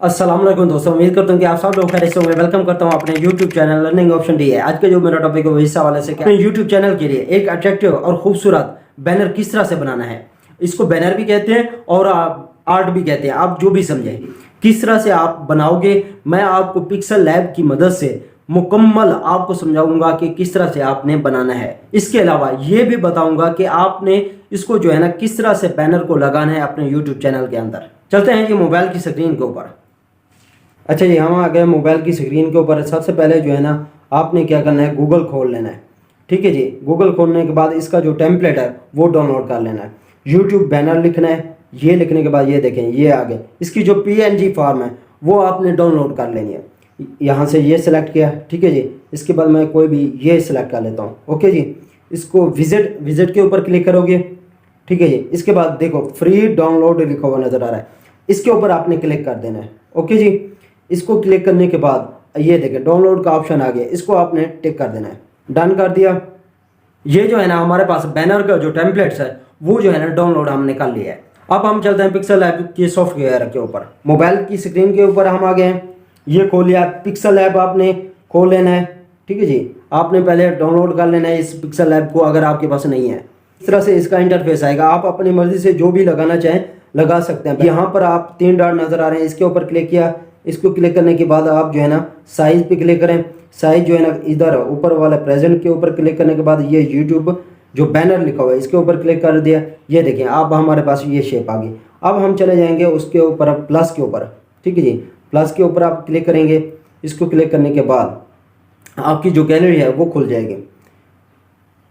अस्सलाम वालेकुम दोस्तों, उम्मीद करता हूँ कि आप सब लोग खैरियत से होंगे। वेलकम करता हूँ अपने YouTube channel learning option D है। आज का जो मेरा टॉपिक है वो इस हवाले से अपने YouTube चैनल के लिए एक अट्रैक्टिव और खूबसूरत बैनर किस तरह से बनाना है। इसको बैनर भी कहते हैं और आर्ट भी कहते हैं, आप जो भी समझें। किस तरह से आप बनाओगे, मैं आपको पिक्सल लैब की मदद से मुकम्मल आपको समझाऊंगा कि किस तरह से आपने बनाना है। इसके अलावा ये भी बताऊंगा कि आपने इसको जो है ना किस तरह से बैनर को लगाना है अपने YouTube चैनल के अंदर। चलते हैं जी मोबाइल की स्क्रीन के ऊपर। अच्छा जी, हम आ गए मोबाइल की स्क्रीन के ऊपर। सबसे पहले जो है ना आपने क्या करना है, गूगल खोल लेना है। ठीक है जी, गूगल खोलने के बाद इसका जो टेम्पलेट है वो डाउनलोड कर लेना है। यूट्यूब बैनर लिखना है। ये लिखने के बाद ये देखें, ये आ गए। इसकी जो PNG फॉर्म है वो आपने डाउनलोड कर लेनी है। यहाँ से ये सिलेक्ट किया, ठीक है जी। इसके बाद मैं कोई भी ये सिलेक्ट कर लेता हूँ। ओके जी, इसको विजिट के ऊपर क्लिक करोगे, ठीक है जी। इसके बाद देखो फ्री डाउनलोड लिखा हुआ नज़र आ रहा है, इसके ऊपर आपने क्लिक कर देना है। ओके जी, इसको क्लिक करने के बाद ये देखें डाउनलोड का ऑप्शन आ गया, इसको आपने टिक कर देना है। डन कर दिया। ये जो है ना हमारे पास बैनर का जो टेम्पलेट्स है वो जो है ना डाउनलोड हमने कर लिया है। अब हम चलते हैं पिक्सल ऐप के सॉफ्टवेयर के ऊपर। मोबाइल की स्क्रीन के ऊपर हम आ गए हैं। ये खोल लिया, पिक्सल ऐप आपने खोल लेना है। ठीक है जी, आपने पहले डाउनलोड कर लेना है इस पिक्सल ऐप को अगर आपके पास नहीं है। इस तरह से इसका इंटरफेस आएगा। आप अपनी मर्जी से जो भी लगाना चाहें लगा सकते हैं। यहाँ पर आप 3 डॉट नज़र आ रहे हैं, इसके ऊपर क्लिक किया। इसको क्लिक करने के बाद आप जो है ना साइज पे क्लिक करें। साइज जो है ना इधर ऊपर वाला प्रेजेंट के ऊपर क्लिक करने के बाद ये यूट्यूब जो बैनर लिखा हुआ है इसके ऊपर क्लिक कर दिया। ये देखें अब हमारे पास ये शेप आ गई। अब हम चले जाएंगे उसके ऊपर प्लस के ऊपर। ठीक है जी, प्लस के ऊपर आप क्लिक करेंगे। इसको क्लिक करने के बाद आपकी जो गैलरी है वो खुल जाएगी।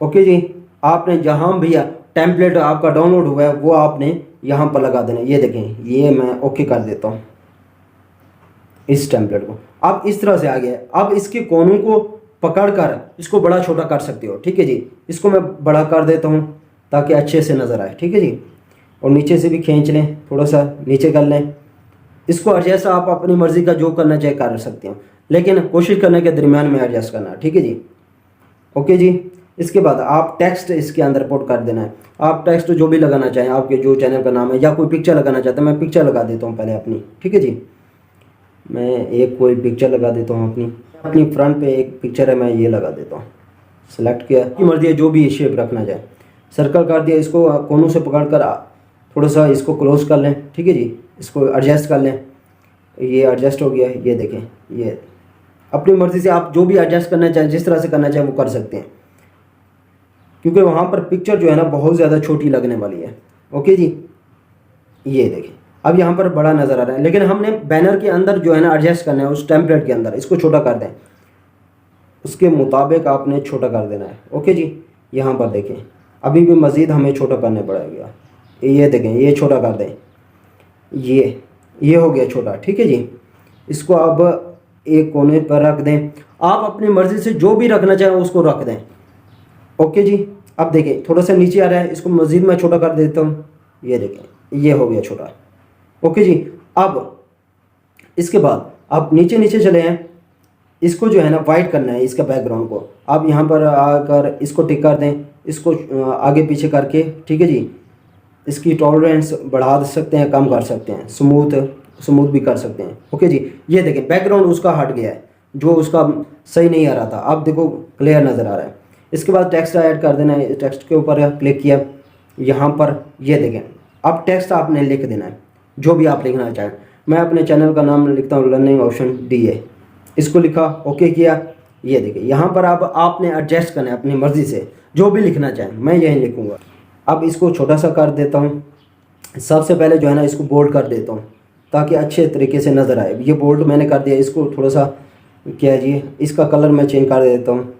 ओके जी, आपने जहाँ भी टेम्पलेट आपका डाउनलोड हुआ है वो आपने यहाँ पर लगा देना। ये देखें, ये मैं ओके कर देता हूँ इस टेम्पलेट को। अब इस तरह से आ गया। अब इसके कोनों को पकड़कर इसको बड़ा छोटा कर सकते हो। ठीक है जी, इसको मैं बड़ा कर देता हूँ ताकि अच्छे से नज़र आए। ठीक है जी, और नीचे से भी खींच लें, थोड़ा सा नीचे कर लें। इसको एडजस्ट आप अपनी मर्ज़ी का जो करना चाहे कर सकते हो, लेकिन कोशिश करने के दरमियान में एडजस्ट करना। ठीक है जी, ओके जी। इसके बाद आप टेक्स्ट इसके अंदर पुट कर देना है। आप टेक्स्ट जो भी लगाना चाहें, आपके जो चैनल का नाम है या कोई पिक्चर लगाना चाहते हैं, मैं पिक्चर लगा देता हूँ पहले अपनी। ठीक है जी, मैं एक कोई पिक्चर लगा देता हूँ अपनी फ्रंट पे एक पिक्चर है, मैं ये लगा देता हूँ। सेलेक्ट किया, की मर्जी है जो भी शेप रखना चाहे। सर्कल कर दिया, इसको कोनों से पकड़कर थोड़ा सा इसको क्लोज कर लें। ठीक है जी, इसको एडजस्ट कर लें। ये एडजस्ट हो गया। ये देखें, ये अपनी मर्ज़ी से आप जो भी एडजस्ट करना चाहें, जिस तरह से करना चाहें वो कर सकते हैं, क्योंकि वहाँ पर पिक्चर जो है ना बहुत ज़्यादा छोटी लगने वाली है। ओके जी, ये देखें अब यहाँ पर बड़ा नज़र आ रहा है, लेकिन हमने बैनर के अंदर जो है ना एडजस्ट करना है उस टेम्पलेट के अंदर। इसको छोटा कर दें, उसके मुताबिक आपने छोटा कर देना है। ओके जी, यहाँ पर देखें अभी भी मज़ीद हमें छोटा करने पड़ेगा। ये देखें, ये छोटा कर दें। ये हो गया छोटा। ठीक है जी, इसको अब एक कोने पर रख दें। आप अपनी मर्ज़ी से जो भी रखना चाहें उसको रख दें। ओके जी, अब देखें थोड़ा सा नीचे आ रहा है, इसको मज़ीद मैं छोटा कर देता हूँ। ये देखें, ये हो गया छोटा। ओके जी, अब इसके बाद आप नीचे नीचे चले हैं। इसको जो है ना वाइट करना है, इसका बैकग्राउंड को। आप यहाँ पर आकर इसको टिक कर दें, इसको आगे पीछे करके। ठीक है जी, इसकी टॉलरेंस बढ़ा सकते हैं, कम कर सकते हैं, स्मूथ भी कर सकते हैं। ओके जी, ये देखें बैकग्राउंड उसका हट गया है, जो उसका सही नहीं आ रहा था। अब देखो क्लियर नज़र आ रहा है। इसके बाद टेक्स्ट ऐड कर देना है। टेक्स्ट के ऊपर क्लिक किया, यहाँ पर ये देखें अब टेक्स्ट आपने लिख देना है जो भी आप लिखना चाहें। मैं अपने चैनल का नाम लिखता हूँ लर्निंग ऑप्शन डी है। इसको लिखा, ओके किया। ये देखिए यहाँ पर अब आपने एडजस्ट करना है अपनी मर्ज़ी से जो भी लिखना चाहें। मैं यही लिखूँगा। अब इसको छोटा सा कर देता हूँ। सबसे पहले जो है ना इसको बोल्ड कर देता हूँ ताकि अच्छे तरीके से नज़र आए। ये बोल्ड मैंने कर दिया। इसको थोड़ा सा क्या जी, इसका कलर मैं चेंज कर देता हूँ,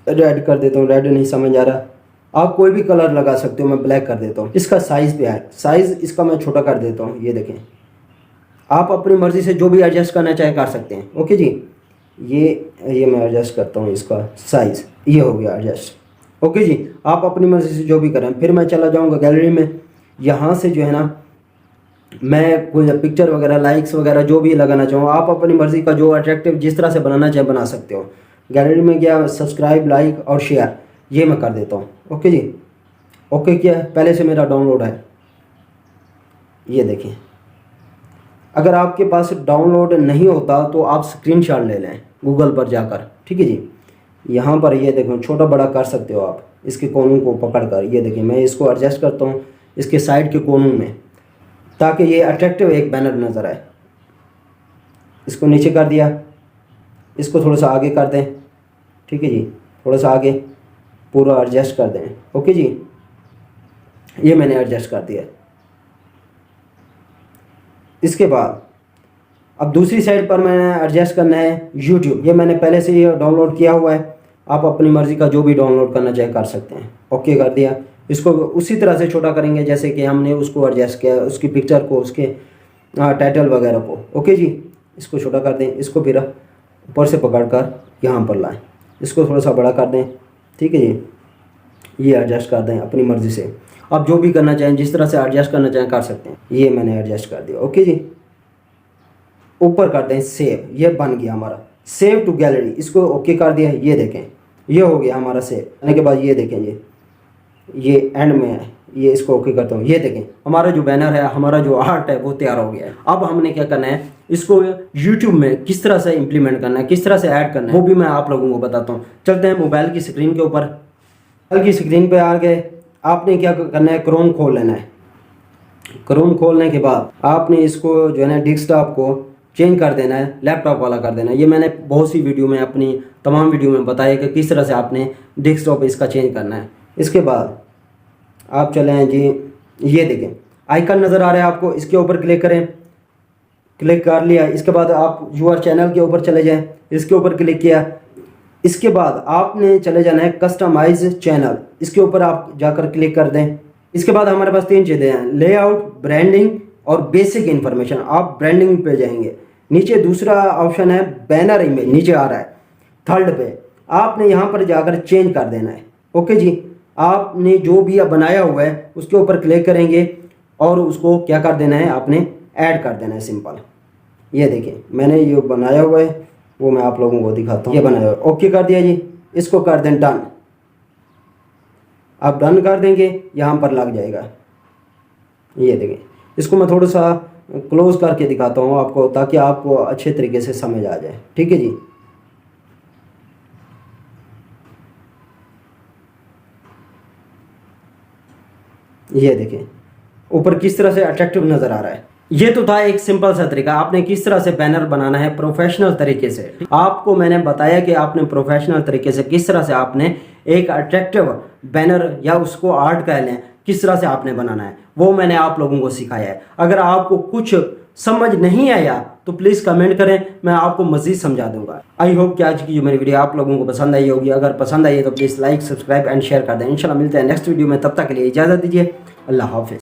रेड कर देता हूँ। रेड नहीं समझ आ रहा, आप कोई भी कलर लगा सकते हो। मैं ब्लैक कर देता हूँ। इसका साइज़ भी है, साइज़ इसका मैं छोटा कर देता हूँ। ये देखें, आप अपनी मर्ज़ी से जो भी एडजस्ट करना चाहे कर सकते हैं। ओके जी, ये मैं एडजस्ट करता हूँ इसका साइज़। ये हो गया एडजस्ट। ओके जी, आप अपनी मर्ज़ी से जो भी करें। फिर मैं चला जाऊँगा गैलरी में। यहाँ से जो है ना मैं कोई पिक्चर वगैरह, लाइक्स वगैरह जो भी लगाना चाहूँ, आप अपनी मर्ज़ी का जो अट्रैक्टिव जिस तरह से बनाना चाहे बना सकते हो। गैलरी में गया, सब्सक्राइब, लाइक और शेयर, ये मैं कर देता हूँ। ओके जी, ओके किया। पहले से मेरा डाउनलोड है, ये देखें। अगर आपके पास डाउनलोड नहीं होता तो आप स्क्रीनशॉट ले लें गूगल पर जाकर, ठीक है जी। यहाँ पर ये देखो छोटा बड़ा कर सकते हो आप इसके कोनों को पकड़ कर। ये देखिए मैं इसको एडजस्ट करता हूँ इसके साइड के कोनों में, ताकि ये अट्रैक्टिव एक बैनर नज़र आए। इसको नीचे कर दिया, इसको थोड़ा सा आगे कर दें, ठीक है जी, थोड़ा सा आगे पूरा एडजस्ट कर दें। ओके जी, ये मैंने एडजस्ट कर दिया। इसके बाद अब दूसरी साइड पर मैंने एडजस्ट करना है यूट्यूब। ये मैंने पहले से ही डाउनलोड किया हुआ है, आप अपनी मर्ज़ी का जो भी डाउनलोड करना चाहे कर सकते हैं। ओके कर दिया। इसको उसी तरह से छोटा करेंगे जैसे कि हमने उसको एडजस्ट किया, उसकी पिक्चर को, उसके टाइटल वगैरह को। ओके जी, इसको छोटा कर दें। इसको फिर ऊपर से पकड़ कर यहाँ पर लाएं, इसको थोड़ा सा बड़ा कर दें, ठीक है जी। ये एडजस्ट कर दें अपनी मर्ज़ी से, आप जो भी करना चाहें, जिस तरह से एडजस्ट करना चाहें कर सकते हैं। ये मैंने एडजस्ट कर दिया। ओके जी, ऊपर कर दें सेव। ये बन गया हमारा सेव टू गैलरी। इसको ओके कर दिया। ये देखें ये हो गया हमारा सेव। करने के बाद ये देखें ये एंड में है, ये इसको ओके करता हूँ। ये देखें हमारा जो बैनर है, हमारा जो आर्ट है वो तैयार हो गया है। अब हमने क्या करना है, इसको यूट्यूब में किस तरह से इम्प्लीमेंट करना है, किस तरह से ऐड करना है, वो भी मैं आप लोगों को बताता हूँ। चलते हैं मोबाइल की स्क्रीन के ऊपर। मोबाइल की स्क्रीन पे आ गए, आपने क्या करना है, क्रोम खोल लेना है। क्रोम खोलने के बाद आपने इसको जो है ना डेस्कटॉप को चेंज कर देना है, लैपटॉप वाला कर देना है। ये मैंने बहुत सी वीडियो में, अपनी तमाम वीडियो में बताया कि किस तरह से आपने डेस्कटॉप इसका चेंज करना है। इसके बाद आप चले हैं जी, ये देखें आइकन नज़र आ रहा है आपको, इसके ऊपर क्लिक करें। क्लिक कर लिया, इसके बाद आप यूआर चैनल के ऊपर चले जाएं, इसके ऊपर क्लिक किया। इसके बाद आपने चले जाना है कस्टमाइज चैनल, इसके ऊपर आप जाकर क्लिक कर दें। इसके बाद हमारे पास 3 चीज़ें हैं, लेआउट, ब्रांडिंग और बेसिक इन्फॉर्मेशन। आप ब्रांडिंग पे जाएंगे, नीचे दूसरा ऑप्शन है बैनर इमेज, नीचे आ रहा है थर्ड पे, आपने यहाँ पर जाकर चेंज कर देना है। ओके जी, आपने जो भी बनाया हुआ है उसके ऊपर क्लिक करेंगे और उसको क्या कर देना है, आपने ऐड कर देना है, सिंपल। ये देखिए मैंने ये बनाया हुआ है, वो मैं आप लोगों को दिखाता हूँ। ये बनाया हुआ है, ओके कर दिया जी। इसको कर दें डन। आप डन कर देंगे, यहाँ पर लग जाएगा। ये देखें, इसको मैं थोड़ा सा क्लोज करके दिखाता हूँ आपको, ताकि आपको अच्छे तरीके से समझ आ जाए, ठीक है जी। ये देखें ऊपर किस तरह से अट्रैक्टिव नज़र आ रहा है। ये तो था एक सिंपल सा तरीका, आपने किस तरह से बैनर बनाना है प्रोफेशनल तरीके से। आपको मैंने बताया कि आपने प्रोफेशनल तरीके से किस तरह से आपने एक अट्रैक्टिव बैनर या उसको आर्ट कह लें, किस तरह से आपने बनाना है, वो मैंने आप लोगों को सिखाया है। अगर आपको कुछ समझ नहीं आया तो प्लीज़ कमेंट करें, मैं आपको मज़ीद समझा दूंगा। आई होप कि आज की जो मेरी वीडियो आप लोगों को पसंद आई होगी। अगर पसंद आई है तो please like, subscribe and share कर दें। इंशाल्लाह मिलते हैं नेक्स्ट वीडियो में, तब तक के लिए इजाज़त दीजिए। अल्लाह हाफिज़।